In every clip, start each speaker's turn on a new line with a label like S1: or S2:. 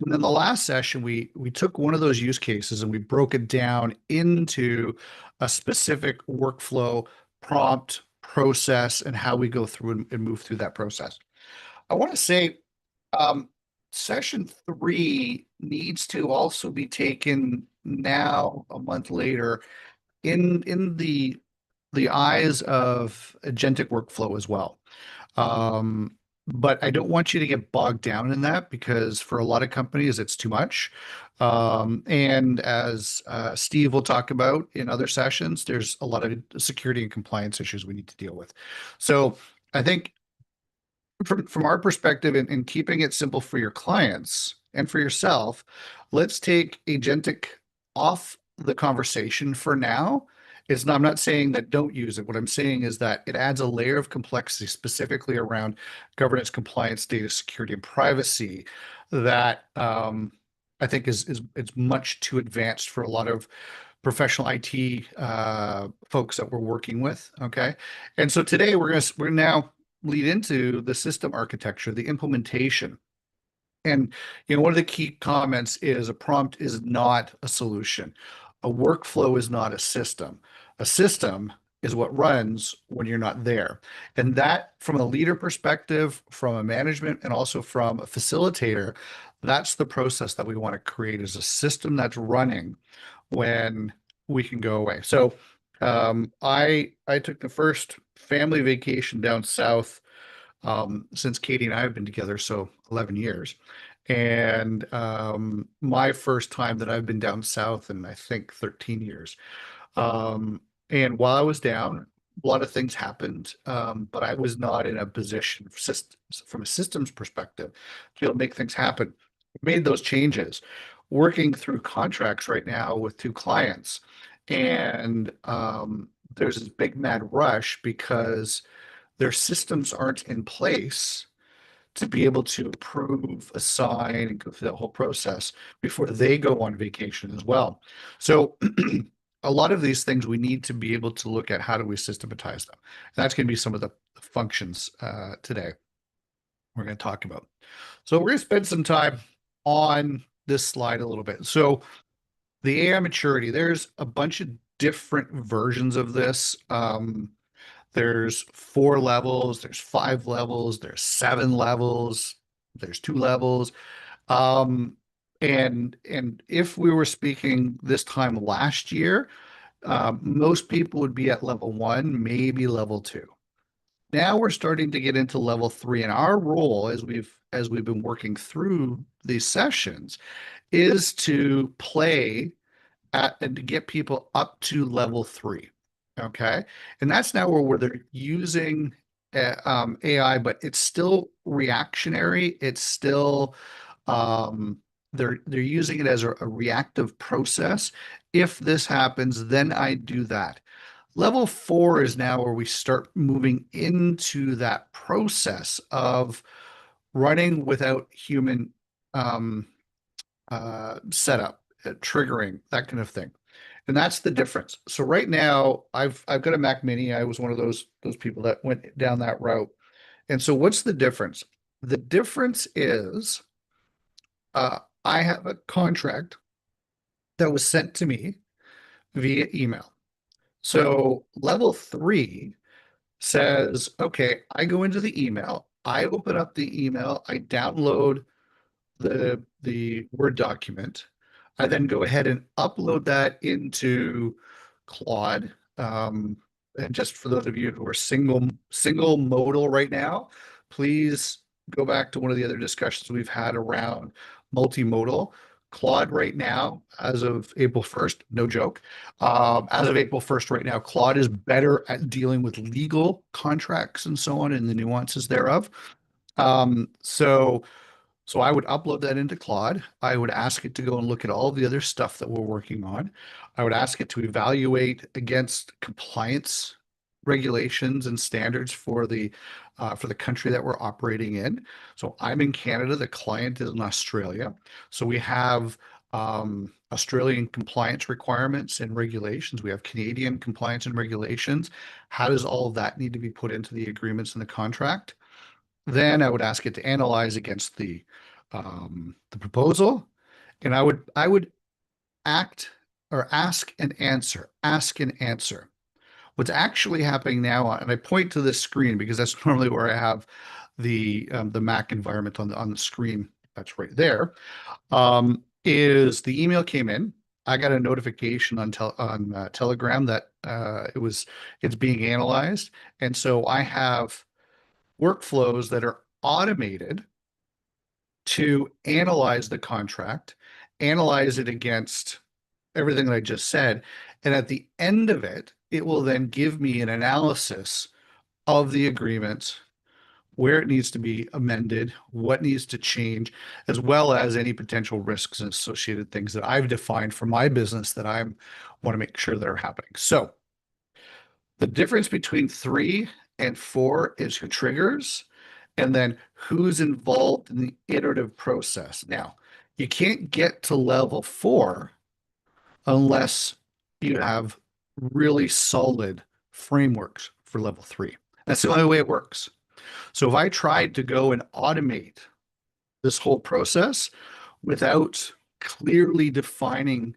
S1: And then the last session, we took one of those use cases and we broke it down into a specific workflow, prompt, process, and how we go through and move through that process. I want to say um, session three needs to also be taken now, a month later, in the eyes of agentic workflow as well. Um, but I don't want you to get bogged down in that because for a lot of companies, it's too much. And as Steve will talk about in other sessions, there's a lot of security and compliance issues we need to deal with. So I think from our perspective in keeping it simple for your clients and for yourself, let's take agentic off the conversation for now. I'm not saying that don't use it. What I'm saying is that it adds a layer of complexity specifically around governance, compliance, data security, and privacy that I think is it's much too advanced for a lot of professional IT folks that we're working with. Okay, and so today we're now lead into the system architecture, the implementation. And one of the key comments is a prompt is not a solution. A workflow is not a system. A system is what runs when you're not there. And that, from a leader perspective, from a management, and also from a facilitator, that's the process that we want to create is a system that's running when we can go away. So I took the first family vacation down south since Katie and I have been together, so 11 years. And my first time that I've been down south in I think 13 years. And while I was down, a lot of things happened, but I was not in a position from a systems perspective to be able to make things happen. Made those changes, working through contracts right now with two clients, and there's this big mad rush because their systems aren't in place to be able to approve, assign, and go through that whole process before they go on vacation as well. So a lot of these things we need to be able to look at how do we systematize them. And that's going to be some of the functions today we're going to talk about. So we're going to spend some time on this slide a little bit. So the AI maturity, there's a bunch of different versions of this. There's 4 levels, there's 5 levels, there's 7 levels, there's 2 levels. Um, and if we were speaking this time last year, most people would be at level 1, maybe level 2. Now we're starting to get into level 3, and our role as we've been working through these sessions is to play and to get people up to level 3. Okay. And that's now where they're using AI, but it's still reactionary. It's still, um, they're using it as a reactive process. If this happens, then I do that. Level 4 is now where we start moving into that process of running without human um, setup, triggering, that kind of thing. And that's the difference. So right now, I've got a Mac Mini. I was one of those people that went down that route. And so what's the difference? The difference is I have a contract that was sent to me via email. So level 3 says, okay, I go into the email, I open up the email, I download the Word document. I then go ahead and upload that into Claude. And just for those of you who are single modal right now, please go back to one of the other discussions we've had around multimodal. Claude right now, as of April 1st, no joke, as of April 1st right now, Claude is better at dealing with legal contracts and so on and the nuances thereof. So I would upload that into Claude. I would ask it to go and look at all the other stuff that we're working on. I would ask it to evaluate against compliance regulations and standards for the country that we're operating in. So I'm in Canada, the client is in Australia. So we have Australian compliance requirements and regulations. We have Canadian compliance and regulations. How does all of that need to be put into the agreements and the contract? Then I would ask it to analyze against the the proposal, and I would act or ask and answer. What's actually happening now, and I point to this screen because that's normally where I have the Mac environment on the screen. That's right there. Is the email came in. I got a notification on Telegram that it's being analyzed, and so I have workflows that are automated to analyze the contract, analyze it against everything that I just said. And at the end of it, it will then give me an analysis of the agreement, where it needs to be amended, what needs to change, as well as any potential risks and associated things that I've defined for my business that I want to make sure that are happening. So the difference between 3 and 4 is who triggers and then who's involved in the iterative process. Now, you can't get to level 4 unless you have really solid frameworks for level 3. That's the only way it works. So if I tried to go and automate this whole process without clearly defining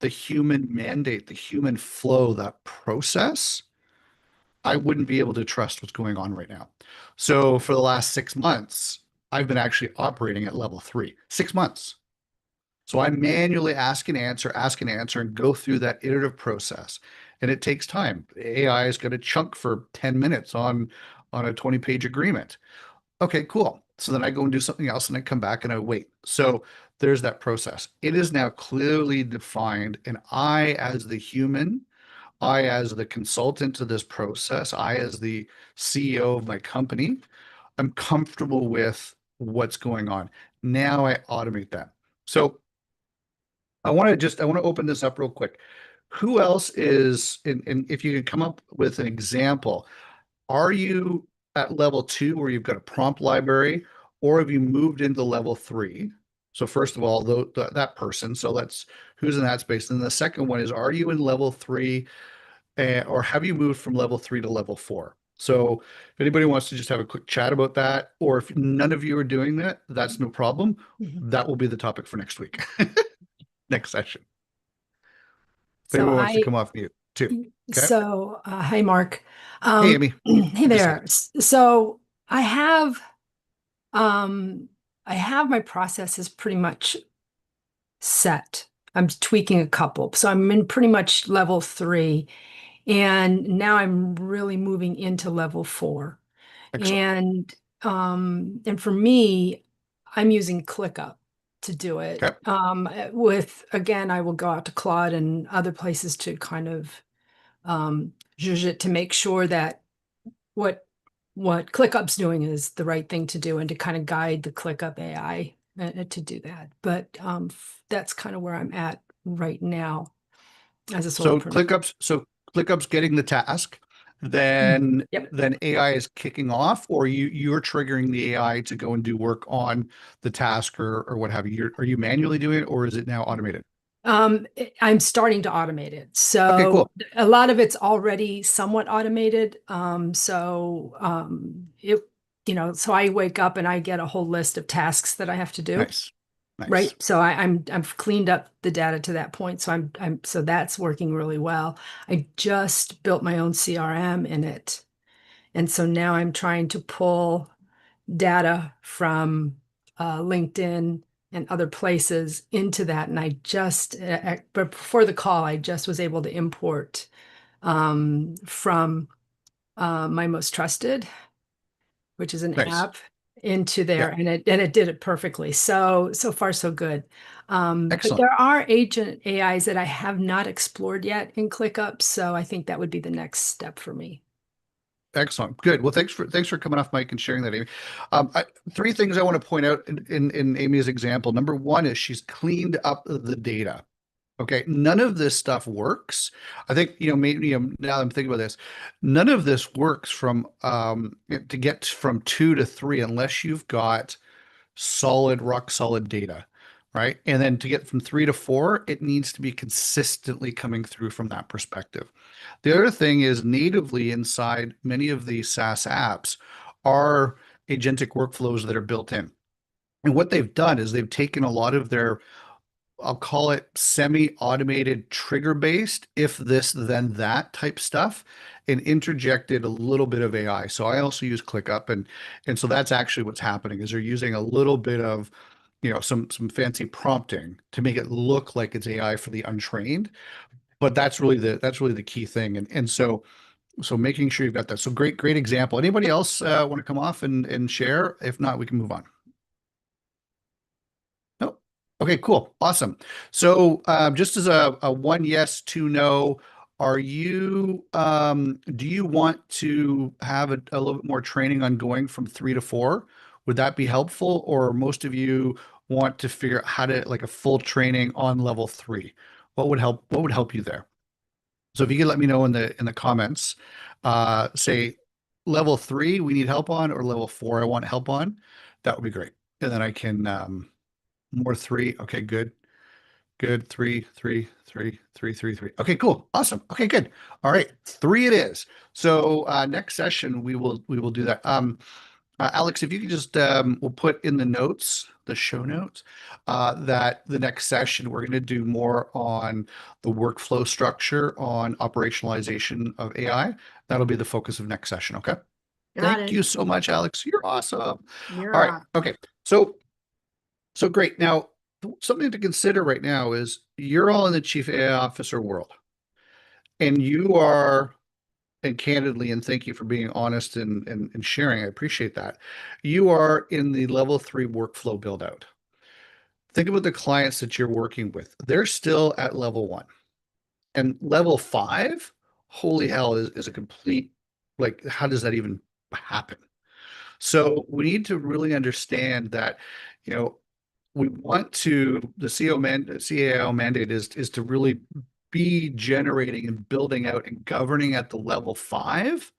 S1: the human mandate, the human flow, that process, I wouldn't be able to trust what's going on right now. So for the last 6 months, I've been actually operating at level 3, 6 months. So I manually ask and answer, and go through that iterative process. And it takes time. AI is going to chunk for 10 minutes on a 20-page agreement. Okay, cool. So then I go and do something else and I come back and I wait. So there's that process. It is now clearly defined. And I, as the human, I, as the consultant to this process, I, as the CEO of my company, I'm comfortable with what's going on. Now I automate that. So I want to open this up real quick. Who else is, and if you could come up with an example, are you at level 2 where you've got a prompt library, or have you moved into level 3? So first of all, that person, so let's, who's in that space? And the second one is, are you in level 3, or have you moved from level 3 to level 4? So if anybody wants to just have a quick chat about that, or if none of you are doing that, that's no problem.
S2: Mhm.
S1: That will be the topic for next week, next session. If
S2: So
S1: anyone wants to
S2: I,
S1: come off mute too. Okay.
S2: hi, Mark.
S1: Hey, Amy.
S2: Hey
S1: Good to see you.
S2: there. So um, I have my processes pretty much set. I'm tweaking a couple. So I'm in pretty much level 3, and now I'm really moving into level 4.
S1: Excellent.
S2: And for me, I'm using ClickUp to do it.
S1: Okay.
S2: With again, I will go out to Claude and other places to kind of zhuzh it to make sure that what what ClickUp's doing is the right thing to do, and to kind of guide the ClickUp AI to do that. But that's kind of where I'm at right now as a solopreneur.
S1: So ClickUp's getting the task,
S2: Mm.
S1: then
S2: Yep.
S1: AI is kicking off, or you're triggering the AI to go and do work on the task, or what have you. Are you manually doing it, or is it now automated?
S2: I'm starting to automate it.
S1: Okay,
S2: So
S1: cool.
S2: a lot of it's already somewhat automated. So I wake up and I get a whole list of tasks that I have to do.
S1: Nice. Nice.
S2: Right. So I've cleaned up the data to that point. So so that's working really well. I just built my own CRM in it. And so now I'm trying to pull data from LinkedIn and other places into that. And but before the call, I just was able to import from My Most Trusted, which is an
S1: Nice.
S2: app, into
S1: Yeah.
S2: there, and it did it perfectly. So far so good. But
S1: Excellent.
S2: there are agent AIs that I have not explored yet in ClickUp, so I think that would be the next step for me.
S1: Excellent. Good. Well, thanks for coming off mic and sharing that, Amy. Three things I want to point out in Amy's example. Number one is she's cleaned up the data. Okay, none of this stuff works. I think, maybe, now that I'm thinking about this, none of this works from to get from 2 to 3 unless you've got solid, rock solid data, right? And then to get from 3 to 4, it needs to be consistently coming through from that perspective. The other thing is, natively inside many of these SaaS apps are agentic workflows that are built in. And what they've done is they've taken a lot of their, I'll call it semi-automated trigger-based, if this, then that type stuff, and interjected a little bit of AI. So I also use ClickUp, and so that's actually what's happening is they're using a little bit of, some fancy prompting to make it look like it's AI for the untrained. But that's really the key thing. And so making sure you've got that. So great example. Anybody else want to come off and share? If not, we can move on. No. Okay, cool. Awesome. So just as a one yes, two no, do you want to have a little bit more training on going from 3 to 4? Would that be helpful? Or most of you want to figure out how to like a full training on level 3? What would help you there? So if you could let me know in the comments, say level 3 we need help on, or level 4 I want help on, that would be great. And then I can more 3. Okay, good. Good. Three, three, three, three, three, three. Okay, cool. Awesome. Okay, good. All right. 3 it is. So next session we will do that. Alex, if you could just we'll put in the notes, the show notes, that the next session we're going to do more on the workflow structure on operationalization of AI. That'll be the focus of next session. Okay.
S2: Got
S1: Thank
S2: it.
S1: you so much, Alex. You're awesome. All
S2: You're
S1: right.
S2: on.
S1: Okay. So great. Now, something to consider right now is you're all in the chief AI officer world, and you are, and candidly, and thank you for being honest and sharing. I appreciate that. You are in the level 3 workflow build out. Think about the clients that you're working with. They're still at level 1. And level 5, holy hell, is a complete, like, how does that even happen? So we need to really understand that, you know, we want to, the CAIO mandate is to really be generating and building out and governing at the level 5.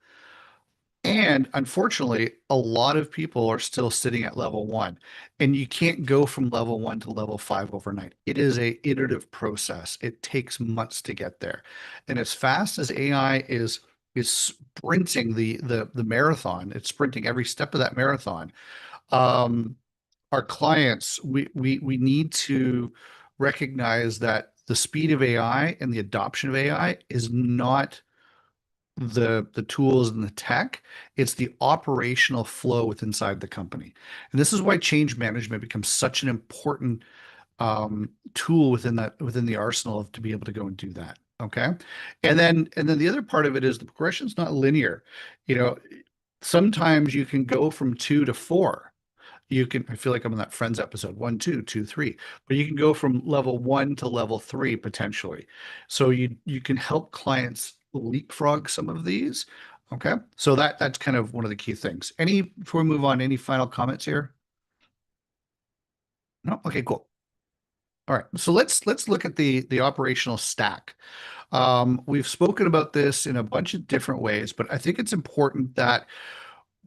S1: And unfortunately, a lot of people are still sitting at level 1, and you can't go from level 1 to level 5 overnight. It is a iterative process. It takes months to get there. And as fast as AI is sprinting the marathon, it's sprinting every step of that marathon. Um, our clients, we need to recognize that the speed of AI and the adoption of AI is not the tools and the tech, it's the operational flow within inside the company. And this is why change management becomes such an important tool within the arsenal to be able to go and do that. Okay. And then the other part of it is the progression is not linear. You know, sometimes you can go from 2 to 4. You can, I feel like I'm in that Friends episode, 1, 2, 2, 3, but you can go from level 1 to level 3 potentially. So you can help clients leapfrog some of these. Okay. So that's kind of one of the key things. Before we move on, any final comments here? No? Okay, cool. All right. So let's look at the operational stack. We've spoken about this in a bunch of different ways, but I think it's important that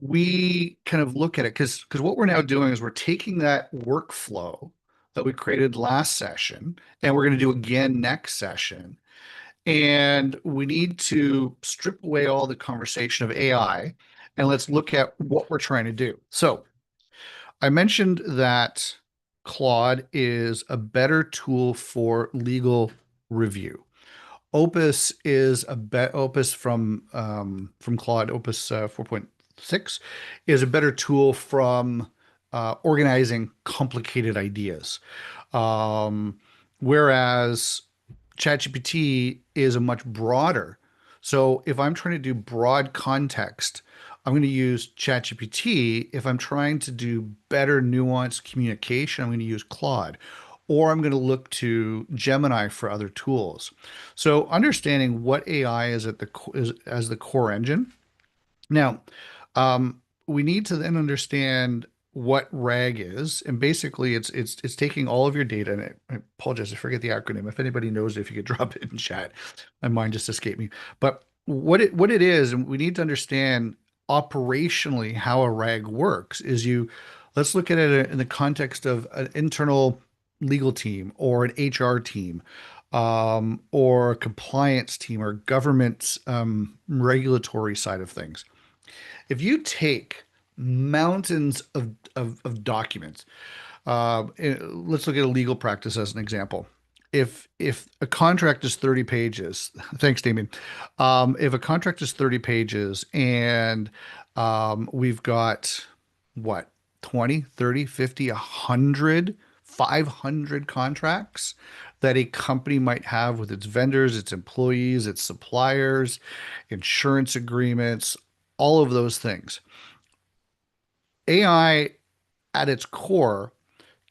S1: we kind of look at it because what we're now doing is we're taking that workflow that we created last session and we're going to do again next session. And we need to strip away all the conversation of AI and let's look at what we're trying to do. So I mentioned that Claude is a better tool for legal review. Opus is Opus from Claude. Opus 4.6 is a better tool from organizing complicated ideas. Um, Whereas ChatGPT is a much broader. So if I'm trying to do broad context, I'm going to use ChatGPT. If I'm trying to do better nuanced communication, I'm going to use Claude, or I'm going to look to Gemini for other tools. So understanding what AI is as the core engine. Now, we need to then understand what RAG is, and basically, it's taking all of your data. And I apologize, I forget the acronym. If anybody knows it, if you could drop it in chat, my mind just escaped me. But what it is, and we need to understand operationally how a RAG works. Let's look at it in the context of an internal legal team or an HR team. Or a compliance team or government regulatory side of things. If you take mountains of documents, Let's look at a legal practice as an example. If a contract is 30 pages, thanks, Damien. If a contract is 30 pages and we've got what, 20, 30, 50, 100, 500 contracts that a company might have with its vendors, its employees, its suppliers, insurance agreements, all of those things. AI at its core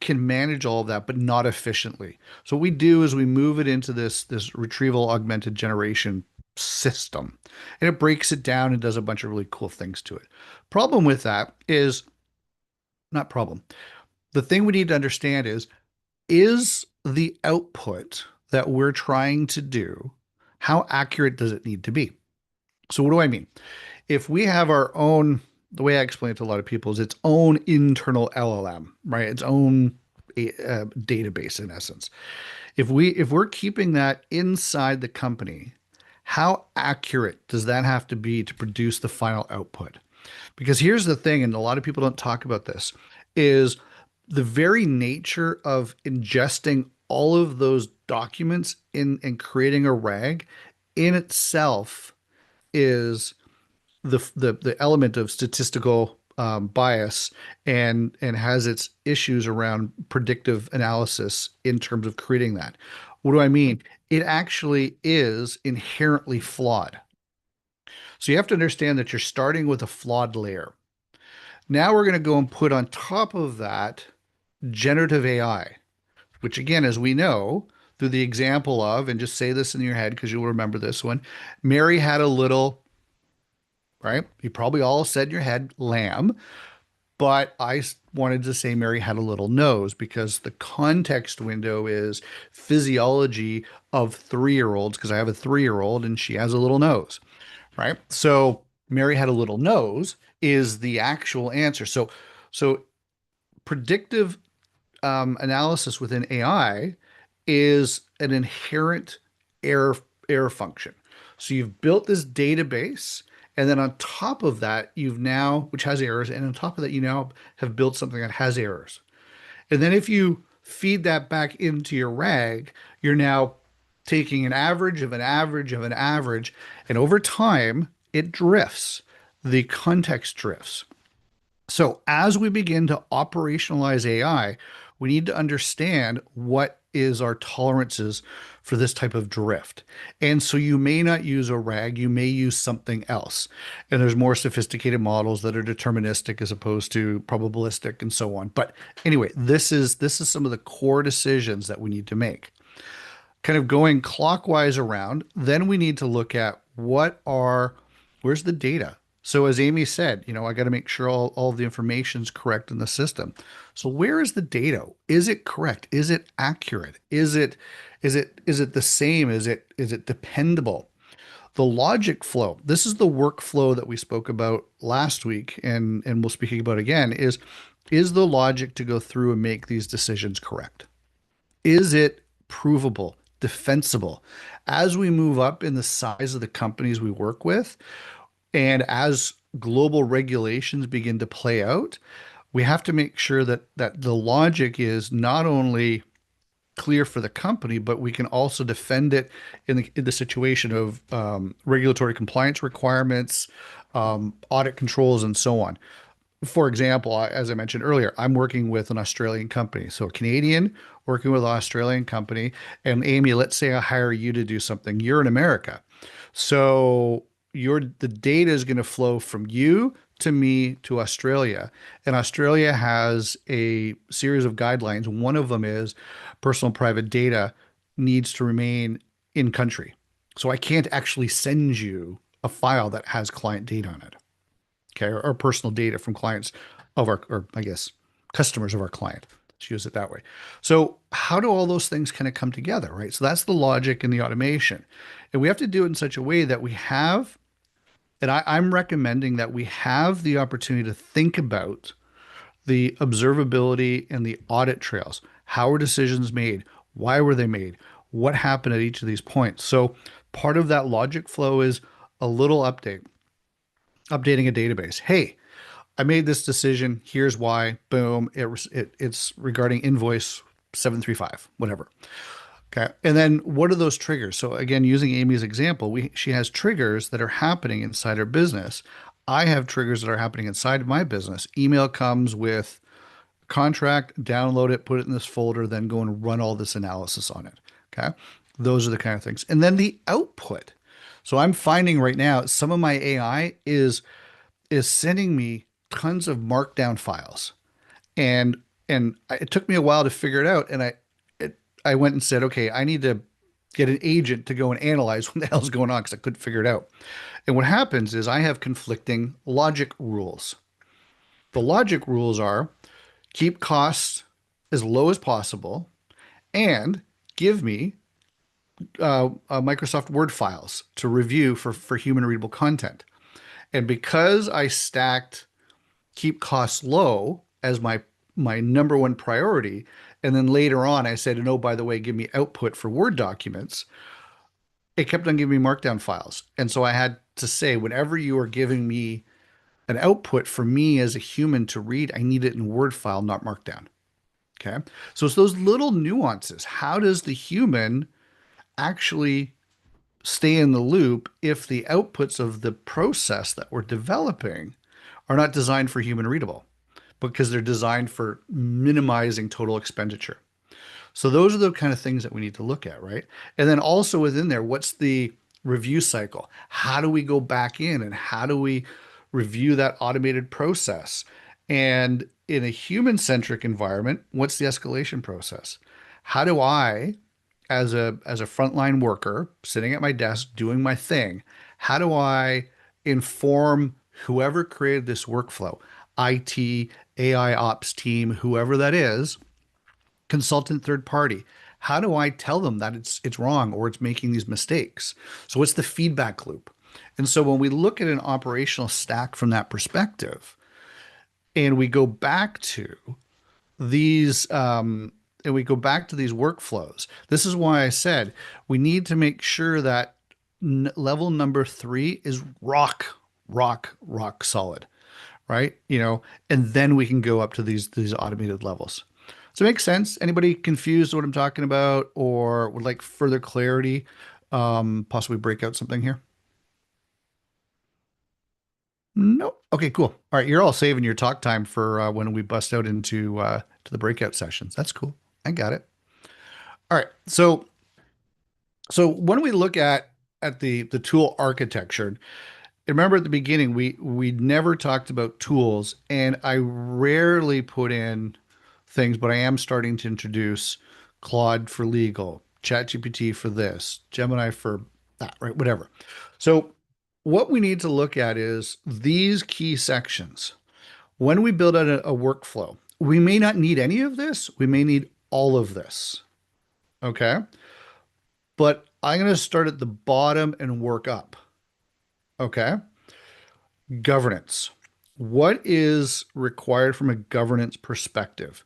S1: can manage all of that, but not efficiently. So what we do is we move it into this retrieval augmented generation system, and it breaks it down and does a bunch of really cool things to it. Problem with that is not problem. The thing we need to understand is the output that we're trying to do, how accurate does it need to be? So what do I mean? If we have our own, the way I explain it to a lot of people is its own internal LLM, right? Its own database in essence. If we're keeping that inside the company, how accurate does that have to be to produce the final output? Because here's the thing, and a lot of people don't talk about this, is the very nature of ingesting all of those documents in and creating a RAG in itself is the element of statistical bias and has its issues around predictive analysis in terms of creating that. What do I mean? It actually is inherently flawed. So you have to understand that you're starting with a flawed layer. Now we're going to go and put on top of that generative AI, which again, as we know, through the example of, and just say this in your head because you'll remember this one, Mary had a little, right? You probably all said in your head, lamb, but I wanted to say Mary had a little nose because the context window is physiology of 3-year-olds because I have a 3-year-old and she has a little nose, right? So Mary had a little nose is the actual answer. So predictive analysis within AI is an inherent error error function. So you've built this database, and then on top of that, you've now, which has errors, and on top of that, you now have built something that has errors. And then if you feed that back into your RAG, you're now taking an average of an average of an average, and over time, it drifts. The context drifts. So as we begin to operationalize AI, we need to understand what is our tolerances for this type of drift. And so you may not use a RAG, you may use something else. And there's more sophisticated models that are deterministic as opposed to probabilistic and so on. But anyway, this is some of the core decisions that we need to make. Kind of going clockwise around, then we need to look at where's the data? So as Amy said, I got to make sure all of the information is correct in the system. So where is the data? Is it correct? Is it accurate? Is it the same? Is it dependable? The logic flow. This is the workflow that we spoke about last week and we'll speak about again is the logic to go through and make these decisions correct? Is it provable, defensible? As we move up in the size of the companies we work with, and as global regulations begin to play out, we have to make sure that the logic is not only clear for the company, but we can also defend it in the situation of regulatory compliance requirements, audit controls, and so on. For example, as I mentioned earlier, I'm working with an Australian company. So a Canadian working with an Australian company. And Amy, let's say I hire you to do something. You're in America. So the data is going to flow from you to me to Australia. And Australia has a series of guidelines. One of them is personal private data needs to remain in country. So I can't actually send you a file that has client data on it. Okay, or personal data from clients of our, or I guess customers of our client. Let's use it that way. So how do all those things kind of come together, right? So that's the logic and the automation. And we have to do it in such a way that we have, and I'm recommending that we have the opportunity to think about the observability and the audit trails. How were decisions made? Why were they made? What happened at each of these points? So part of that logic flow is a little updating a database. Hey, I made this decision. Here's why. Boom. It's regarding invoice 735, whatever. Okay. And then what are those triggers? So again, using Amy's example, she has triggers that are happening inside her business. I have triggers that are happening inside of my business. Email comes with contract, download it, put it in this folder, then go and run all this analysis on it. Okay. Those are the kind of things. And then the output. So I'm finding right now some of my AI is sending me tons of markdown files. And it took me a while to figure it out. And I went and said, okay, I need to get an agent to go and analyze what the hell's going on because I couldn't figure it out. And what happens is I have conflicting logic rules. The logic rules are keep costs as low as possible and give me Microsoft Word files to review for human readable content. And because I stacked keep costs low as my number one priority, and then later on I said, and oh, by the way, give me output for Word documents, it kept on giving me markdown files. And so I had to say, whenever you are giving me an output for me as a human to read, I need it in Word file, not markdown. Okay. So it's those little nuances. How does the human actually stay in the loop if the outputs of the process that we're developing are not designed for human readable because they're designed for minimizing total expenditure? So those are the kind of things that we need to look at, right? And then also within there, what's the review cycle? How do we go back in and how do we review that automated process? And in a human-centric environment, what's the escalation process? How do I, as a frontline worker sitting at my desk doing my thing, how do I inform whoever created this workflow, IT, AI ops team, whoever that is, consultant third party? How do I tell them that it's wrong or it's making these mistakes? So what's the feedback loop? And so when we look at an operational stack from that perspective, and we go back to these and we go back to these workflows, this is why I said we need to make sure that level number 3 is rock solid, right? And then we can go up to these automated levels. Does it make sense? Anybody confused what I'm talking about or would like further clarity? Possibly break out something here? No. Okay, cool. All right, you're all saving your talk time for when we bust out into to the breakout sessions. That's cool. I got it. All right. So when we look at the tool architecture, remember at the beginning we never talked about tools, and I rarely put in things, but I am starting to introduce Claude for legal, ChatGPT for this, Gemini for that, right? Whatever. So what we need to look at is these key sections. When we build out a workflow, we may not need any of this. We may need all of this. Okay. But I'm going to start at the bottom and work up. Okay. Governance. What is required from a governance perspective?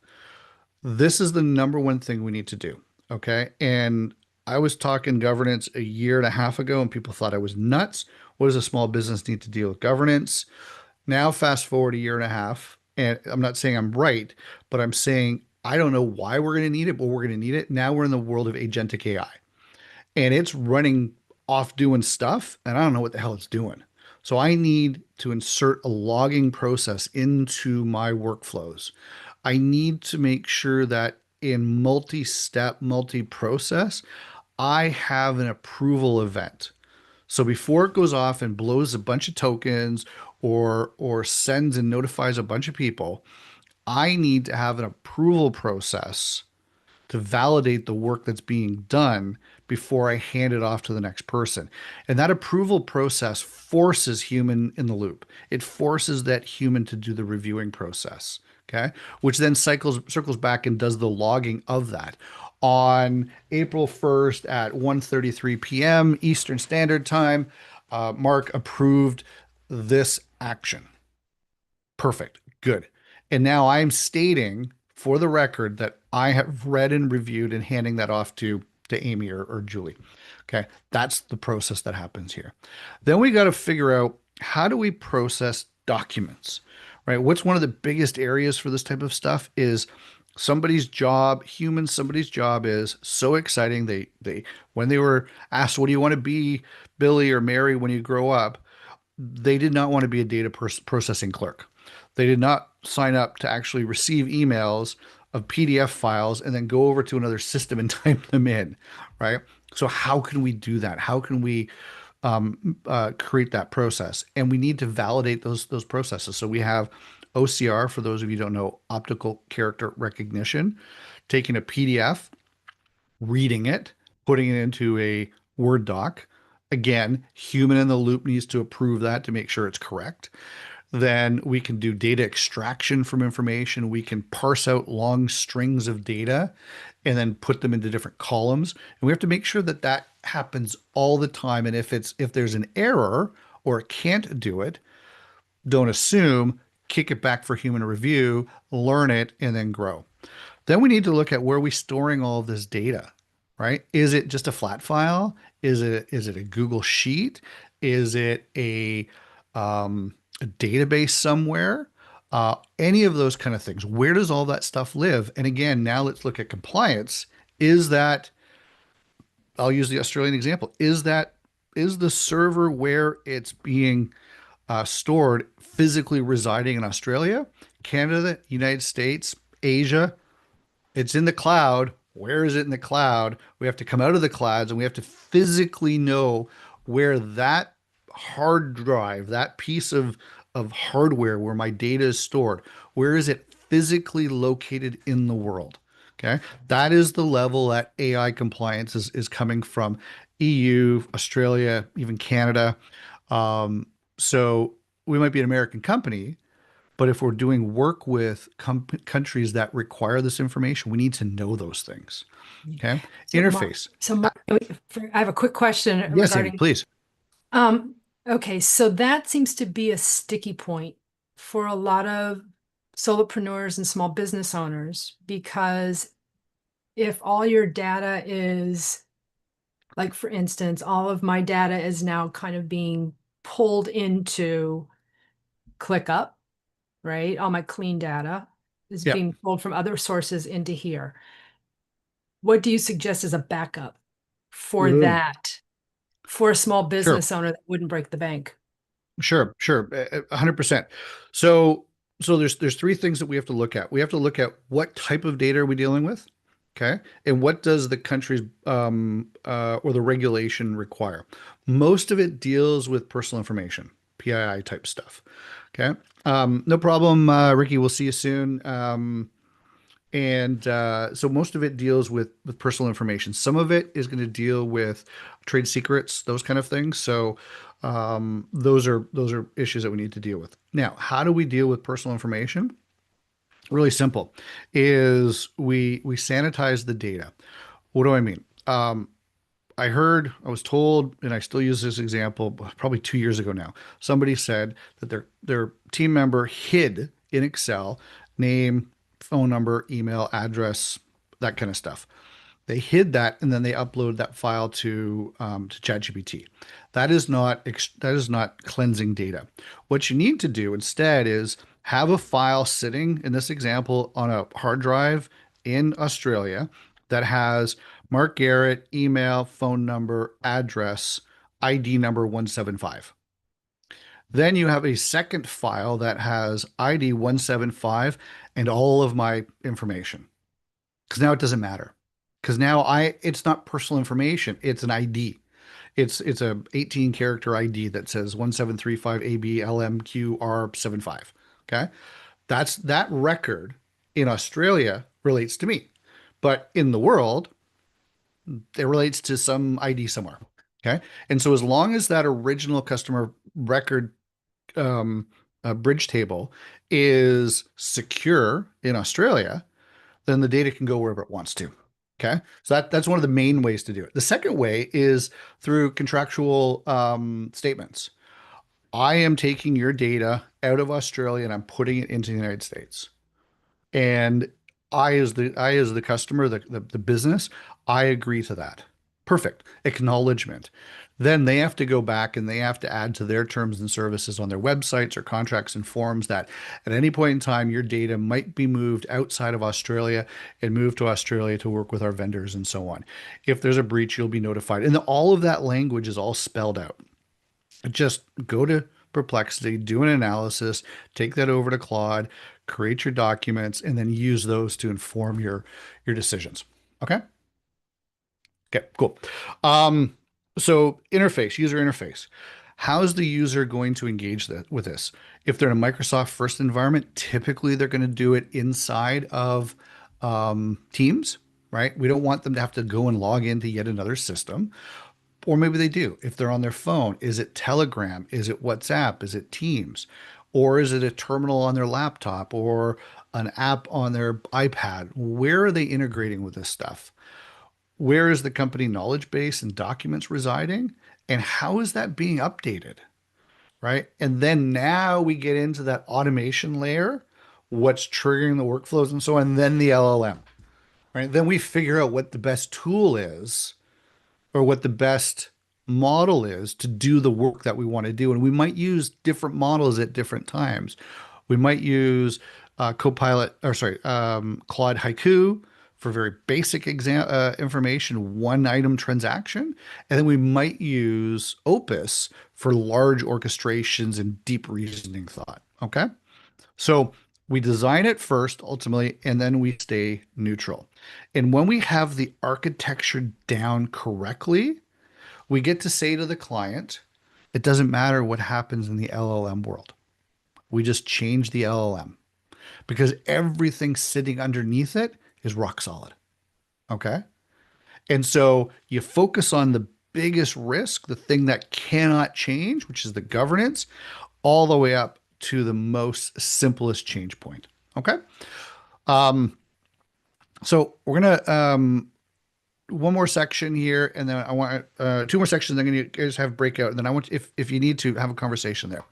S1: This is the number one thing we need to do. Okay. And I was talking governance a year and a half ago, and people thought I was nuts. What does a small business need to deal with governance? Now, fast forward a year and a half, and I'm not saying I'm right, but I'm saying I don't know why we're going to need it, but we're going to need it. Now we're in the world of agentic AI, and it's running off doing stuff, and I don't know what the hell it's doing. So I need to insert a logging process into my workflows. I need to make sure that in multi-step, multi-process, I have an approval event. So before it goes off and blows a bunch of tokens or sends and notifies a bunch of people, I need to have an approval process to validate the work that's being done before I hand it off to the next person. And that approval process forces human in the loop. It forces that human to do the reviewing process, okay? Which then circles back and does the logging of that. On April 1st at 1:33 p.m. Eastern Standard Time, Mark approved this action. Perfect. Good. And now I'm stating for the record that I have read and reviewed and handing that off to Amy or Julie. Okay. That's the process that happens here. Then we got to figure out how do we process documents, right? What's one of the biggest areas for this type of stuff is somebody's job is so exciting. They when they were asked, what do you want to be, Billy or Mary, when you grow up? They did not want to be a data processing clerk. They did not sign up to actually receive emails of PDF files and then go over to another system and type them in, right? So how can we do that? How can we create that process? And we need to validate those processes. So we have OCR, for those of you who don't know, optical character recognition, taking a PDF, reading it, putting it into a Word doc. Again, human in the loop needs to approve that to make sure it's correct. Then we can do data extraction from information. We can parse out long strings of data and then put them into different columns. And we have to make sure that that happens all the time. And if there's an error or it can't do it, don't assume, kick it back for human review, learn it, and then grow. Then we need to look at where we're storing all of this data, right? Is it just a flat file? Is it a Google Sheet? Is it a database somewhere? Any of those kind of things. Where does all that stuff live? And again, now let's look at compliance. Is that, I'll use the Australian example, is the server where it's being stored physically residing in Australia, Canada, United States, Asia? It's in the cloud. Where is it in the cloud? We have to come out of the clouds and we have to physically know where that hard drive, that piece of hardware where my data is stored, where is it physically located in the world? Okay. That is the level that AI compliance is coming from EU, Australia, even Canada. Um, so we might be an American company, but if we're doing work with countries that require this information, we need to know those things. Okay.
S2: So Mark,
S1: Interface.
S2: so Mark, I have a quick question
S1: Yes, Amy,
S2: regarding,
S1: please.
S2: um, okay, so that seems to be a sticky point for a lot of solopreneurs and small business owners, because if all your data is, like, for instance, all of my data is now kind of being pulled into ClickUp, right? All my clean data is
S1: Yeah.
S2: being pulled from other sources into here. What do you suggest as a backup for
S1: Mm.
S2: that, for a small
S1: Sure.
S2: business owner that wouldn't break the bank?
S1: Sure. 100%. So, there's three things that we have to look at. We have to look at what type of data are we dealing with, okay, and what does the country's or the regulation require. Most of it deals with personal information, PII type stuff. Okay, no problem, Ricky. We'll see you soon. And so most of it deals with personal information. Some of it is going to deal with trade secrets, those kind of things. So those are issues that we need to deal with. Now, how do we deal with personal information? Really simple, is we sanitize the data. What do I mean? I was told, and I still use this example, probably 2 years ago now. Somebody said that their team member hid in Excel name, phone number, email, address, that kind of stuff. They hid that and then they uploaded that file to ChatGPT. That is not cleansing data. What you need to do instead is have a file sitting, in this example, on a hard drive in Australia that has Mark Garrett, email, phone number, address, ID number 175. Then you have a second file that has ID 175 and all of my information. Because now it doesn't matter. Because now it's not personal information, it's an ID. It's a 18 character ID that says 1735 AB LMQR75. Okay. That record in Australia relates to me. But in the world, it relates to some ID somewhere. Okay. And so as long as that original customer record bridge table is secure in Australia, then the data can go wherever it wants to. Okay. So that's one of the main ways to do it. The second way is through contractual statements. I am taking your data out of Australia and I'm putting it into the United States. And I as the customer, the business, I agree to that. Perfect. Acknowledgement. Then they have to go back and they have to add to their terms and services on their websites or contracts and forms that at any point in time, your data might be moved outside of Australia and moved to Australia to work with our vendors and so on. If there's a breach, you'll be notified. And all of that language is all spelled out. Just go to Perplexity, do an analysis, take that over to Claude, create your documents, and then use those to inform your decisions. Okay? Okay, cool. Um, so interface, user interface. How is the user going to engage with this? If they're in a Microsoft first environment, typically they're going to do it inside of Teams, right? We don't want them to have to go and log into yet another system. Or maybe they do. If they're on their phone, is it Telegram? Is it WhatsApp? Is it Teams? Or is it a terminal on their laptop or an app on their iPad? Where are they integrating with this stuff? Where is the company knowledge base and documents residing? And how is that being updated? Right. And then now we get into that automation layer, what's triggering the workflows and so on, and then the LLM. Right. Then we figure out what the best tool is or what the best model is to do the work that we want to do. And we might use different models at different times. We might use Copilot, or sorry, Claude Haiku for very basic information, one item transaction. And then we might use Opus for large orchestrations and deep reasoning thought. Okay. So we design it first, ultimately, and then we stay neutral. And when we have the architecture down correctly, we get to say to the client, it doesn't matter what happens in the LLM world. We just change the LLM because everything sitting underneath it is rock solid. Okay. And so you focus on the biggest risk, the thing that cannot change, which is the governance, all the way up to the most simplest change point. Okay. Um, so we're gonna one more section here, and then I want two more sections. I'm gonna guys have breakout, and then I want if you need to have a conversation there.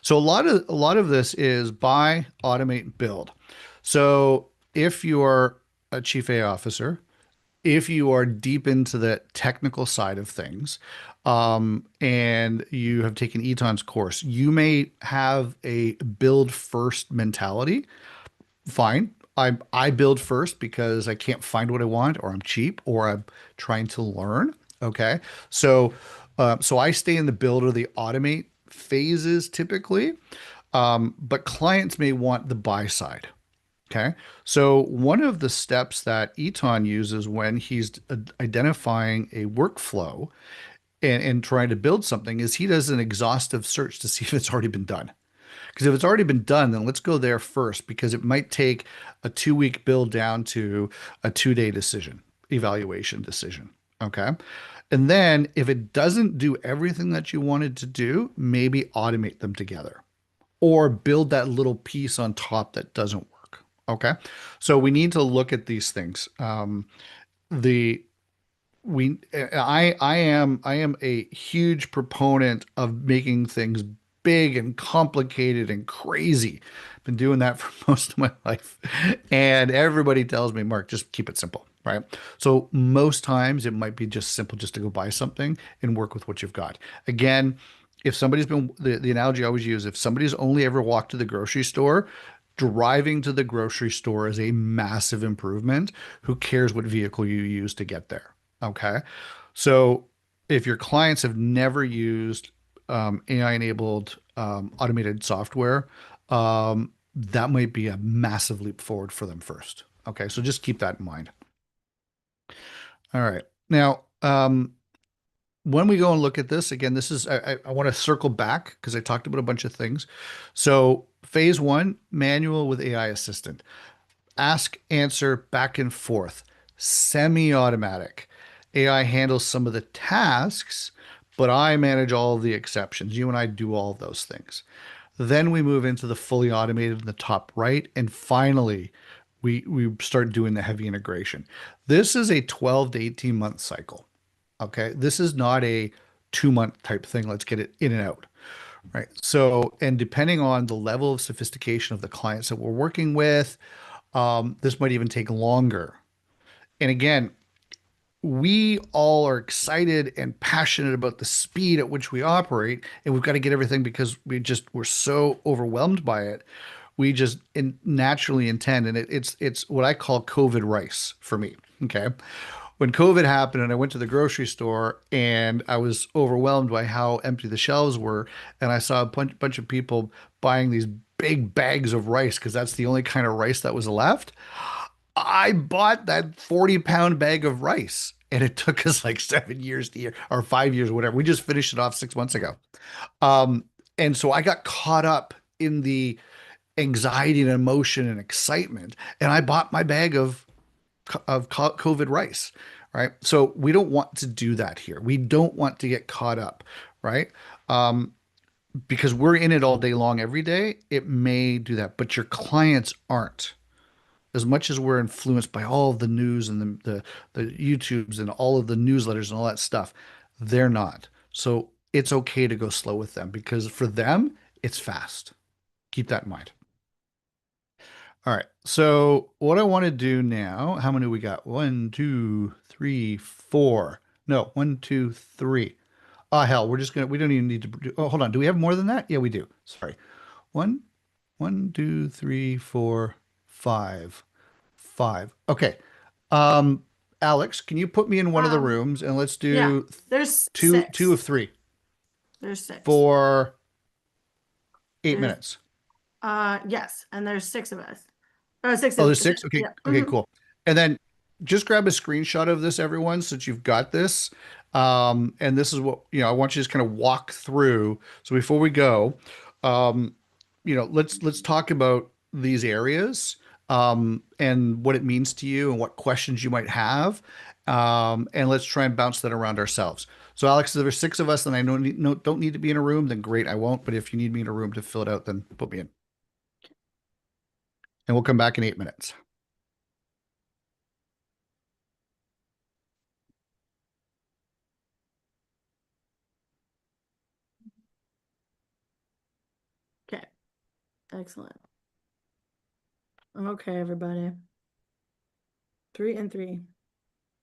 S1: So a lot of this is buy, automate, build. So if you are a chief AI officer, if you are deep into the technical side of things, and you have taken Eton's course, you may have a build first mentality. Fine. I build first because I can't find what I want, or I'm cheap, or I'm trying to learn. Okay. So so I stay in the build or the automate phases typically. But clients may want the buy side. Okay. So one of the steps that Eton uses when he's identifying a workflow and trying to build something is he does an exhaustive search to see if it's already been done. Because if it's already been done, then let's go there first because it might take a 2 week build down to a 2 day decision, evaluation decision. Okay. And then if it doesn't do everything that you wanted to do, maybe automate them together or build that little piece on top that doesn't work. Okay. So we need to look at these things. The we I am a huge proponent of making things big and complicated and crazy. Been doing that for most of my life. And everybody tells me, Mark, just keep it simple, right? So most times it might be just simple just to go buy something and work with what you've got. Again, if somebody's been the analogy I always use, if somebody's only ever walked to the grocery store, driving to the grocery store is a massive improvement. Who cares what vehicle you use to get there? Okay. So if your clients have never used AI-enabled automated software, that might be a massive leap forward for them first. Okay. So just keep that in mind. All right. Now, when we go and look at this, again, this is, I want to circle back because I talked about a bunch of things. So phase one, manual with AI assistant. Ask, answer, back and forth, semi-automatic. AI handles some of the tasks, but I manage all of the exceptions. You and I do all of those things. Then we move into the fully automated in the top right. And finally, we start doing the heavy integration. This is a 12 to 18 month cycle. Okay. This is not a 2 month type thing. Let's get it in and out. Right. So, and depending on the level of sophistication of the clients that we're working with, this might even take longer. And again, we all are excited and passionate about the speed at which we operate, and we've got to get everything because we're so overwhelmed by it. We just naturally intend, and it's what I call COVID rice for me. Okay, when COVID happened, and I went to the grocery store, and I was overwhelmed by how empty the shelves were, and I saw a bunch of people buying these big bags of rice because that's the only kind of rice that was left. I bought that 40-pound bag of rice, and it took us like 7 years to year or 5 years, whatever. We just finished it off 6 months ago. Um, and so I got caught up in the anxiety and emotion and excitement, and I bought my bag of COVID rice, right? So we don't want to do that here. We don't want to get caught up, right? Um, because we're in it all day long, every day. It may do that, but your clients aren't as much as we're influenced by all of the news and the YouTubes and all of the newsletters and all that stuff, they're not. So it's okay to go slow with them because for them, it's fast. Keep that in mind. All right. So what I want to do now, how many we got? One, two, three, four. No, one, two, three. Oh, hell, we don't even need to oh, hold on. Do we have more than that? Yeah, we do. Sorry. One, one, two, three, four, five. Five. Okay. Um, Alex, can you put me in one of the
S3: Um,
S1: rooms and let's
S3: yeah,
S1: do
S3: there's
S1: two of
S3: six.
S1: three
S3: There's six.
S1: for 8
S3: There's
S1: minutes?
S3: yes, and there's six of us. Oh, six
S1: Oh,
S3: of
S1: there's six? Okay,
S3: yeah.
S1: okay, cool. And then just grab a screenshot of this, everyone, so that you've got this. And this is what, I want you to just kind of walk through. So before we go, um, let's talk about these areas, and what it means to you and what questions you might have. And let's try and bounce that around ourselves. So Alex, if there's six of us and I don't need to be in a room, then great, I won't. But if you need me in a room to fill it out, then put me in. And we'll come back in 8 minutes.
S3: Okay, excellent. Okay, everybody. 3 and 3.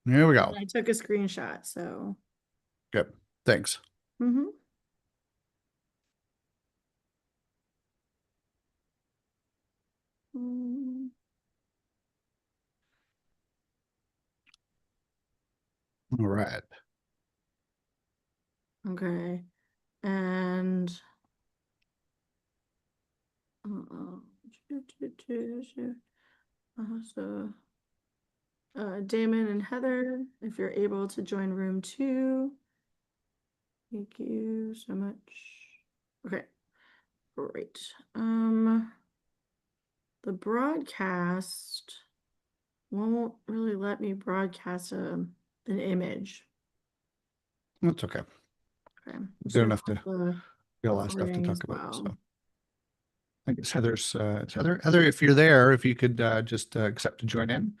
S1: Here we
S3: And
S1: go.
S3: I took a screenshot, so.
S1: Good. Thanks.
S3: Mm-hmm. Mm,
S1: All right.
S3: okay, and uh, so Damon and Heather, if you're able to join room 2, thank you so much. Okay, great. The broadcast won't really let me broadcast an image.
S1: That's okay.
S3: Okay, I'm just
S1: Good
S3: gonna
S1: enough
S3: put
S1: to
S3: the
S1: get a lot of stuff to
S3: recording
S1: talk
S3: as
S1: about.
S3: well.
S1: So I guess it's Heather. Heather, if you're there, if you could just accept to join in.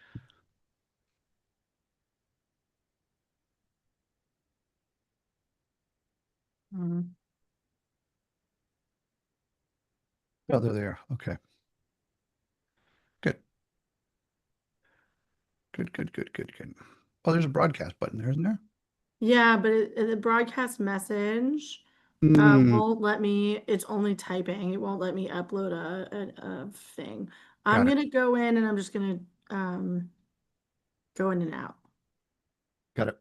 S3: Mhm.
S1: Oh, they're there. Okay. Good. Good, good, good, good, good. Oh, there's a broadcast button there, isn't there?
S3: Yeah, but the broadcast message
S1: Mm,
S3: won't let me, it's only typing. It won't let me upload a thing. I'm
S1: got it.
S3: gonna go in and I'm just gonna go in and out.
S1: Got it.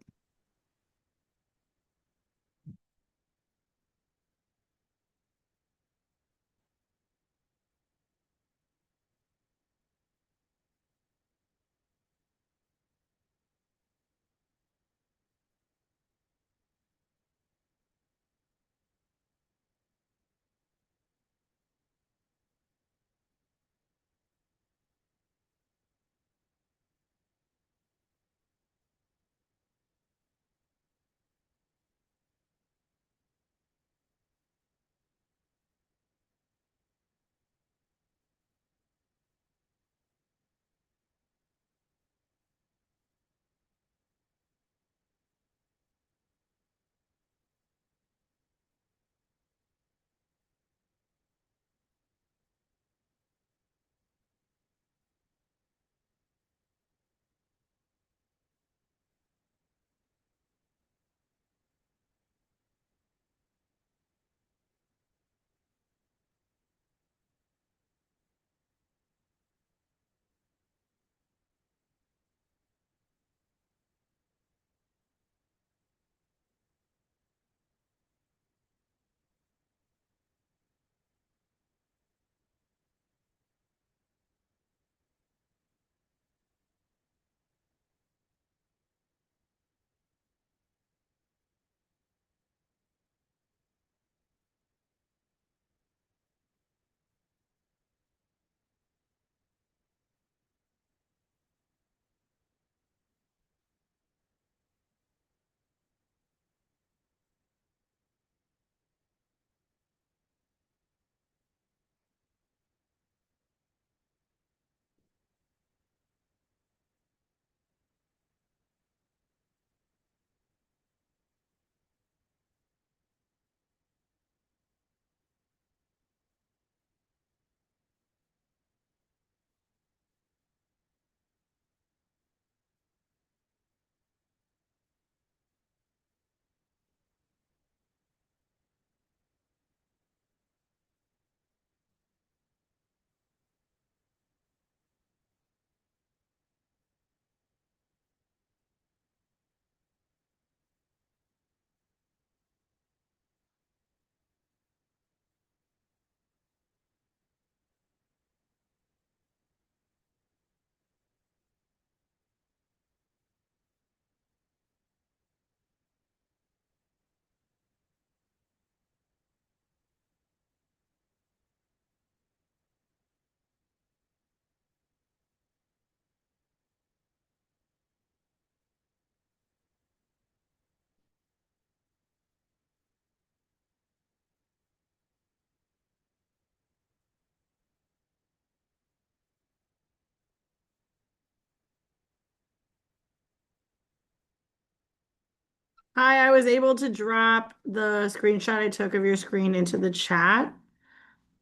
S3: Hi, I was able to drop the screenshot I took of your screen into the chat.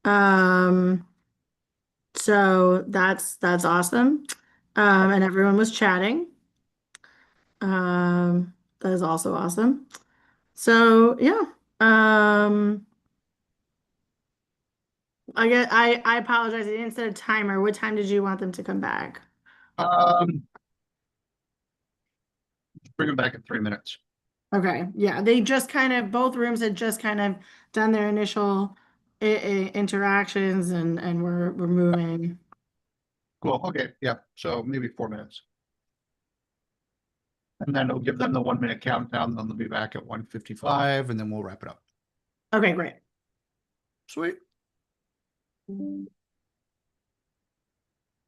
S3: Um, so that's awesome. And everyone was chatting. That is also awesome. So yeah. Um, I apologize. I didn't set a timer. What time did you want them to come back?
S1: Um, bring them back in 3 minutes.
S3: Okay, yeah, they just kind of both rooms had just kind of done their initial interactions and we're moving.
S1: Cool. Okay. Yeah. So maybe 4 minutes. And then it'll give them the 1 minute countdown. Then they'll be back at 1:55 and then we'll wrap it up.
S3: Okay, great.
S1: Sweet. Do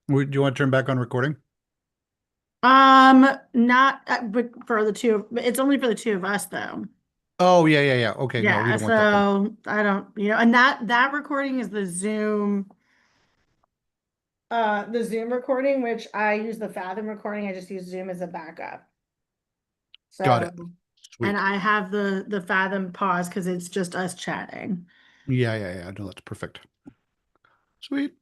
S1: you want to turn back on recording?
S3: Not but for the two. It's only for the two of us though.
S1: Oh, yeah, yeah, yeah. Okay. No, we
S3: Yeah,
S1: don't want that then.
S3: so I don't, and that recording is the Zoom recording, which I use the Fathom recording. I just use Zoom as a backup.
S1: Got it.
S3: So, and
S1: Sweet.
S3: I have the Fathom pause because it's just us chatting.
S1: Yeah, yeah, yeah. No, that's perfect. Sweet.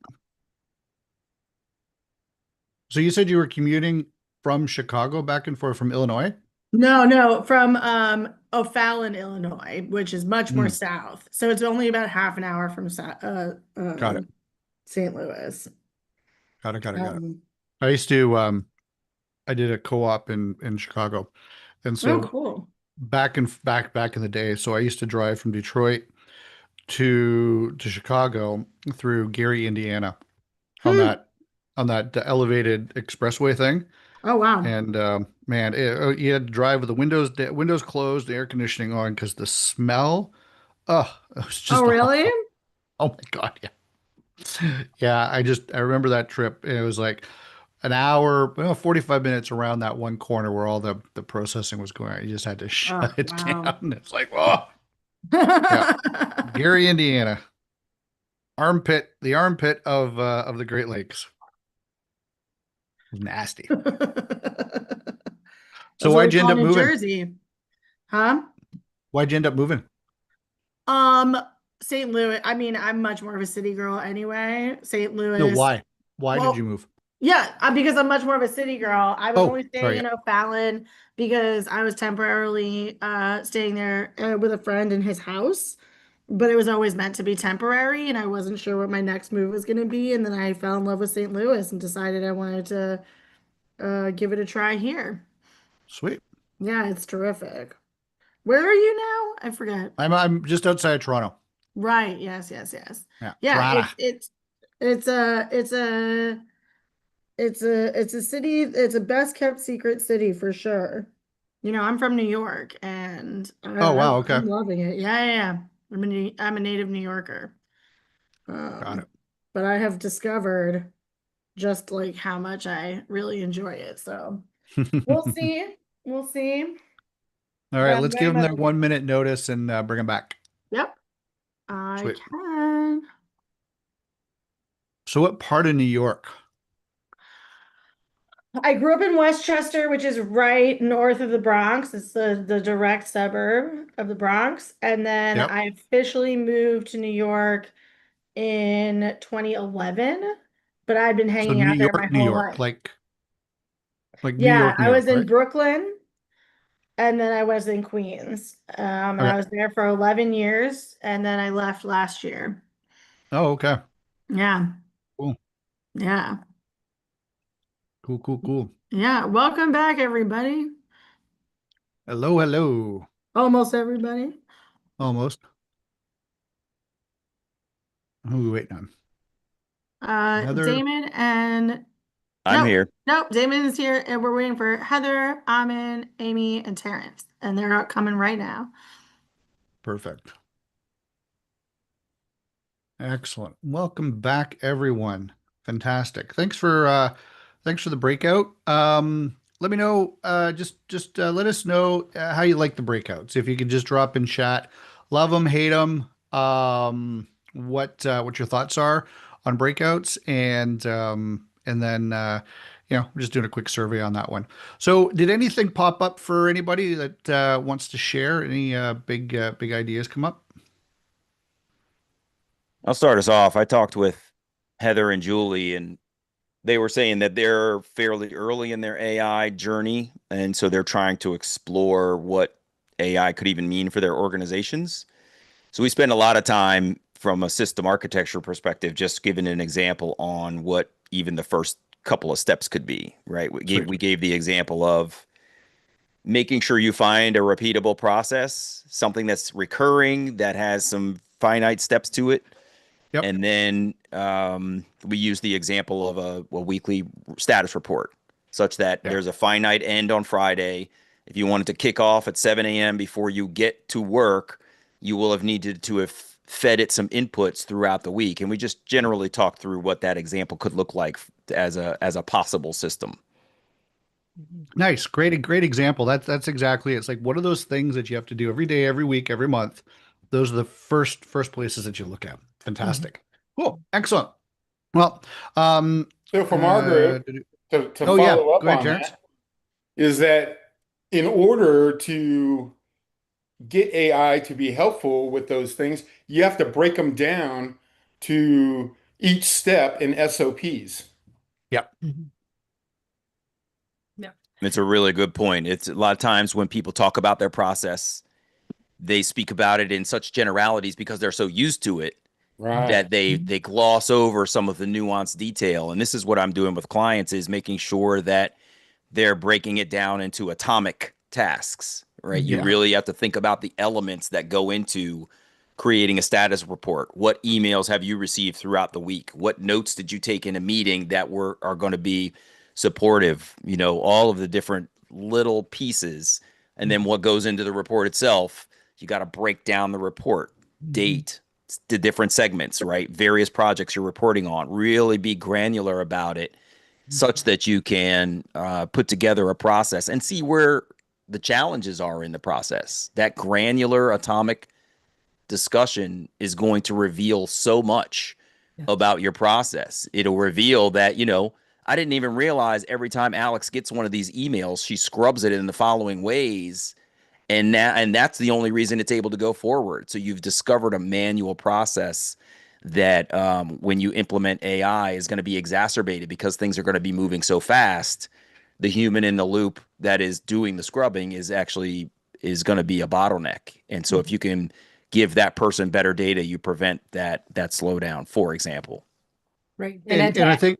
S1: So you said you were commuting from Chicago back and forth from Illinois?
S3: No, from O'Fallon, Illinois, which is much more
S1: Hmm.
S3: south. So it's only about half an hour from
S1: Got it.
S3: St. Louis.
S1: Got it. Got it. Got it.
S3: Um,
S1: I used to I did a co-op in Chicago. And
S3: oh,
S1: so
S3: cool.
S1: back in the day, so I used to drive from Detroit to Chicago through Gary, Indiana on
S3: Hmm.
S1: that elevated expressway thing.
S3: Oh, wow.
S1: And man, you had to drive with the windows closed, the air conditioning on because the smell, oh, it was
S3: Oh,
S1: just
S3: really?
S1: awful. Oh my God, yeah. Yeah, I remember that trip. It was like an hour, 45 minutes around that one corner where all the processing was going on. You just had to shut
S3: Oh,
S1: it
S3: wow.
S1: down. It's like, oh, yeah. Gary, Indiana, the armpit of the Great Lakes. It was nasty. So
S3: That's what we
S1: why'd you end
S3: call
S1: up
S3: New
S1: moving?
S3: Jersey. Huh?
S1: Why'd you end up moving?
S3: Um, St. Louis. I mean, I'm much more of a city girl anyway. St.
S1: No,
S3: Louis.
S1: why? Why did you
S3: Well,
S1: move?
S3: yeah, because I'm much more of a city girl. I was
S1: Oh,
S3: only staying
S1: sorry.
S3: in O'Fallon because I was temporarily staying there with a friend in his house, but it was always meant to be temporary, and I wasn't sure what my next move was going to be. And then I fell in love with St. Louis and decided I wanted to give it a try here.
S1: Sweet.
S3: Yeah, it's terrific. Where are you now? I forget.
S1: I'm just outside of Toronto.
S3: Right. Yes, yes, yes.
S1: Yeah,
S3: Yeah,
S1: Toronto.
S3: it's a it's a city, it's a best kept secret city for sure. I'm from New York and
S1: Oh, wow. Okay.
S3: I'm loving it. Yeah, yeah, yeah. I'm a native New Yorker.
S1: Got
S3: Um,
S1: it.
S3: but I have discovered just like how much I really enjoy it. So we'll see. We'll see.
S1: All
S3: But
S1: right,
S3: I'm
S1: let's
S3: very
S1: give them
S3: much,
S1: their 1 minute notice and bring them back.
S3: yep, I
S1: Sweet.
S3: can.
S1: So, what part of New York?
S3: I grew up in Westchester, which is right north of the Bronx. It's the direct suburb of the Bronx. And then
S1: Yep.
S3: I officially moved to New York in 2011, but I've been
S1: So
S3: hanging
S1: New
S3: out there my
S1: York, New
S3: whole
S1: York,
S3: life.
S1: like New
S3: Yeah,
S1: York, New
S3: I
S1: York,
S3: was in
S1: right?
S3: Brooklyn and then I was in Queens. And I
S1: Okay.
S3: was there for 11 years and then I left last year.
S1: Oh, okay.
S3: Yeah,
S1: Cool.
S3: yeah,
S1: Cool, cool, cool.
S3: yeah. Welcome back, everybody.
S1: Hello, hello.
S3: Almost everybody.
S1: Almost. Who are we waiting on? Heather.
S3: Damon and
S4: I'm
S3: nope,
S4: here.
S3: nope. Damon is here, and we're waiting for Heather, Amin, Amy, and Terrence, and they're out coming right now.
S1: Perfect. Excellent. Welcome back, everyone. Fantastic. Thanks for the breakout. Let me know, just let us know how you like the breakouts. If you could just drop in chat, love them, hate them, what your thoughts are on breakouts, and then we're just doing a quick survey on that one. So did anything pop up for anybody that wants to share? Any big ideas come up?
S4: I'll start us off. I talked with Heather and Julie, and they were saying that they're fairly early in their AI journey. And so they're trying to explore what AI could even mean for their organizations. So we spend a lot of time from a system architecture perspective, just giving an example on what even the first couple of steps could be, right?
S1: Sweet.
S4: We gave the example of making sure you find a repeatable process, something that's recurring, that has some finite steps to it.
S1: Yep.
S4: And then we use the example of a weekly status report, such that
S1: Yeah.
S4: there's a finite end on Friday. If you wanted to kick off at 7 a.m. before you get to work, you will have needed to have fed it some inputs throughout the week. And we just generally talk through what that example could look like as a possible system.
S1: Nice. Great example. That's exactly it. It's like, what are those things that you have to do every day, every week, every month? Those are the first places that you look at. Fantastic. Cool. Excellent. Well,
S5: So from our group, to
S1: oh yeah,
S5: follow up
S1: go ahead,
S5: on
S1: Terrence.
S5: that, is that in order to get AI to be helpful with those things, you have to break them down to each step in SOPs.
S1: Yep.
S2: Mhm. Yeah.
S4: It's a really good point. It's a lot of times when people talk about their process, they speak about it in such generalities because they're so used to it
S5: Right.
S4: that they gloss over some of the nuanced detail. And this is what I'm doing with clients, is making sure that they're breaking it down into atomic tasks, right? You
S1: Yeah.
S4: really have to think about the elements that go into creating a status report. What emails have you received throughout the week? What notes did you take in a meeting that are going to be supportive? All of the different little pieces. And then what goes into the report itself, you got to break down the report, date, the different segments, right? Various projects you're reporting on, really be granular about it such that you can put together a process and see where the challenges are in the process. That granular atomic discussion is going to reveal so much
S2: Yeah.
S4: about your process. It'll reveal that, I didn't even realize every time Alex gets one of these emails, she scrubs it in the following ways. And that's the only reason it's able to go forward. So you've discovered a manual process that when you implement AI is going to be exacerbated because things are going to be moving so fast. The human in the loop that is doing the scrubbing is going to be a bottleneck. And so if you can give that person better data, you prevent that slowdown, for example.
S2: Right.
S1: And I think,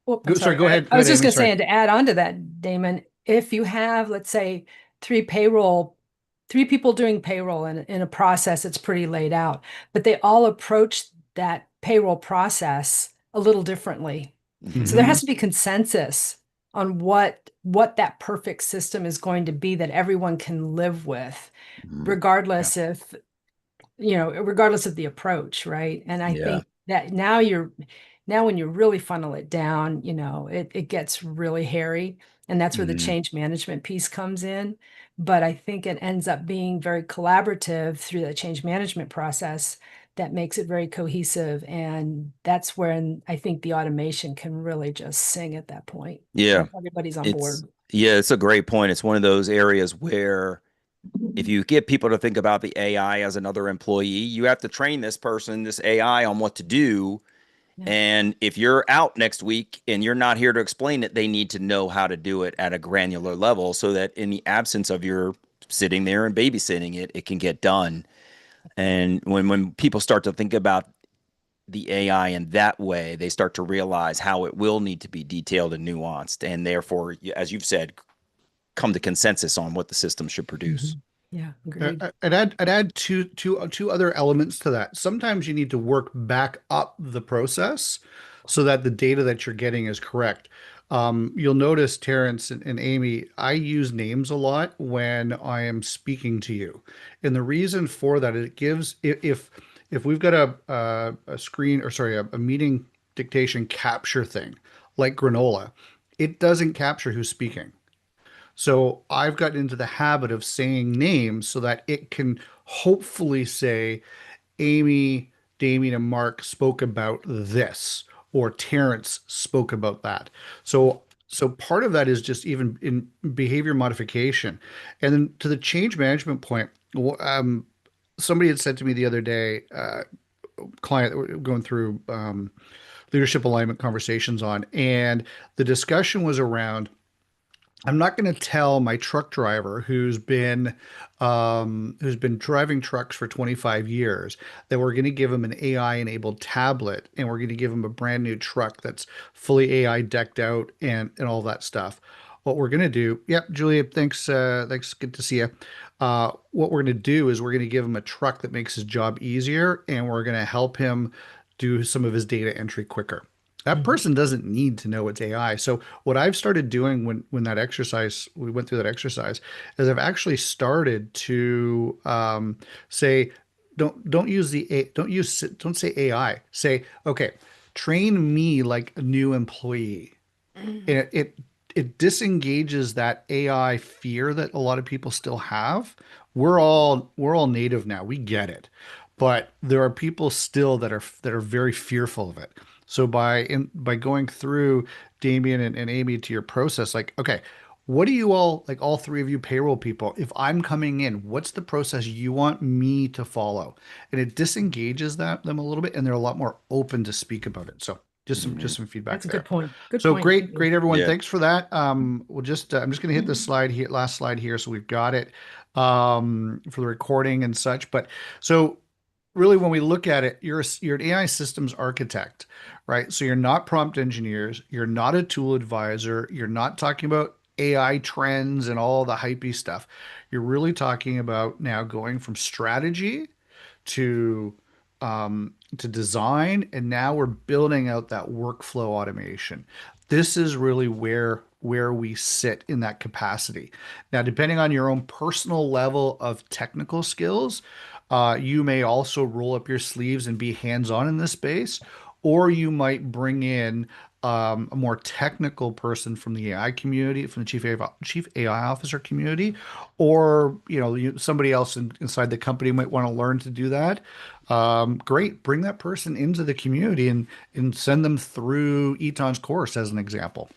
S2: I'm
S1: sorry,
S2: sorry.
S1: go ahead.
S2: I was just
S1: Amy,
S2: going to
S1: sorry.
S2: say, and to add on to that, Damon, if you have, let's say, three people doing payroll in a process that's pretty laid out, but they all approach that payroll process a little differently. So there
S1: Mhm.
S2: has to be consensus on what that perfect system is going to be that everyone can live with, regardless if regardless of the approach, right? And I
S4: Yeah.
S2: think that now when you really funnel it down, it gets really hairy. And that's where the
S4: Mhm.
S2: change management piece comes in. But I think it ends up being very collaborative through the change management process that makes it very cohesive. And that's when I think the automation can really just sing at that point.
S4: Yeah.
S2: When everybody's on
S4: It's
S2: board.
S4: it's a great point. It's one of those areas where if you get people to think about the AI as another employee, you have to train this person, this AI, on what to do.
S2: Yeah.
S4: And if you're out next week and you're not here to explain it, they need to know how to do it at a granular level so that in the absence of your sitting there and babysitting it, it can get done. And when people start to think about the AI in that way, they start to realize how it will need to be detailed and nuanced, and therefore, as you've said, come to consensus on what the system should produce.
S2: Mhm. Yeah, agreed.
S1: I'd add two other elements to that. Sometimes you need to work back up the process so that the data that you're getting is correct. You'll notice, Terrence and Amy, I use names a lot when I am speaking to you, and the reason for that is it gives if we've got a screen or sorry a meeting dictation capture thing like Granola, it doesn't capture who's speaking. So I've gotten into the habit of saying names so that it can hopefully say Amy, Damien, and Mark spoke about this, or Terrence spoke about that. So So part of that is just even in behavior modification. And then to the change management point, somebody had said to me the other day, client that we're going through leadership alignment conversations on, and the discussion was around, I'm not going to tell my truck driver who's been driving trucks for 25 years that we're going to give him an AI enabled tablet and we're going to give him a brand new truck that's fully AI decked out and all that stuff. What we're going to do, yep, Julia, thanks, good to see you. What we're going to do is we're going to give him a truck that makes his job easier, and we're going to help him do some of his data entry quicker. That person doesn't need to know it's AI. So what I've started doing when that exercise, we went through that exercise, is I've actually started to say, don't say AI. Say, okay, train me like a new employee. And it disengages that AI fear that a lot of people still have. We're all native now. We get it. But there are people still that are very fearful of it. So by going through Damien and Amy to your process, like, okay, what do you all, like all three of you payroll people, if I'm coming in, what's the process you want me to follow? And it disengages them a little bit, and they're a lot more open to speak about it. So just some feedback
S2: That's a
S1: there.
S2: good point. Good
S1: So
S2: point.
S1: great, everyone.
S4: Yeah.
S1: Thanks for that. We'll just I'm just going to hit this slide here, last slide here, so we've got it for the recording and such. But so really, when we look at it, you're an AI systems architect, right? So you're not prompt engineers, you're not a tool advisor, you're not talking about AI trends and all the hypey stuff. You're really talking about now going from strategy to to design, and now we're building out that workflow automation. This is really where we sit in that capacity. Now, depending on your own personal level of technical skills, you may also roll up your sleeves and be hands-on in this space, or you might bring in a more technical person from the AI community, from the chief AI officer community, or somebody else inside the company might want to learn to do that. Great, bring that person into the community and send them through Eton's course as an example.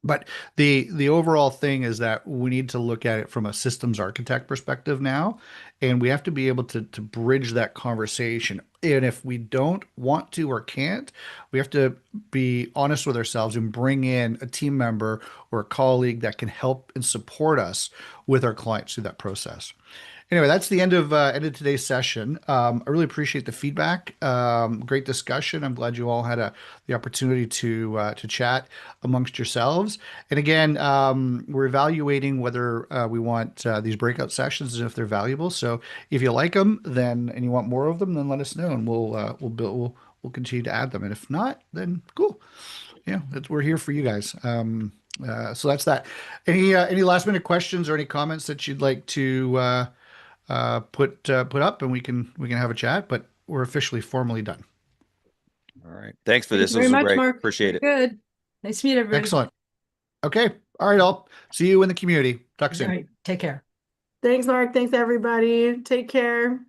S1: But the overall thing is that we need to look at it from a systems architect perspective now, and we have to be able to bridge that conversation. And if we don't want to or can't, we have to be honest with ourselves and bring in a team member or a colleague that can help and support us with our clients through that process. Anyway, that's the end of today's session. I really appreciate the feedback. Great discussion. I'm glad you all had the opportunity to chat amongst yourselves. And again, we're evaluating whether we want these breakout sessions and if they're valuable. So if you like them, and you want more of them, then let us know, and we'll continue to add them. And if not, then cool. Yeah, we're here for you guys. So that's that. Any last minute questions or any comments that you'd like to put up, and we can have a chat, but we're officially formally done.
S4: All right. Thanks for
S2: Thank
S4: this.
S2: you very
S4: This was
S2: much,
S4: great.
S2: Mark.
S4: Appreciate it.
S2: Good. Nice to meet everybody.
S1: Excellent. Okay. All right. I'll see you in the community. Talk soon.
S2: All right. Take care.
S3: Thanks, Mark. Thanks, everybody. Take care.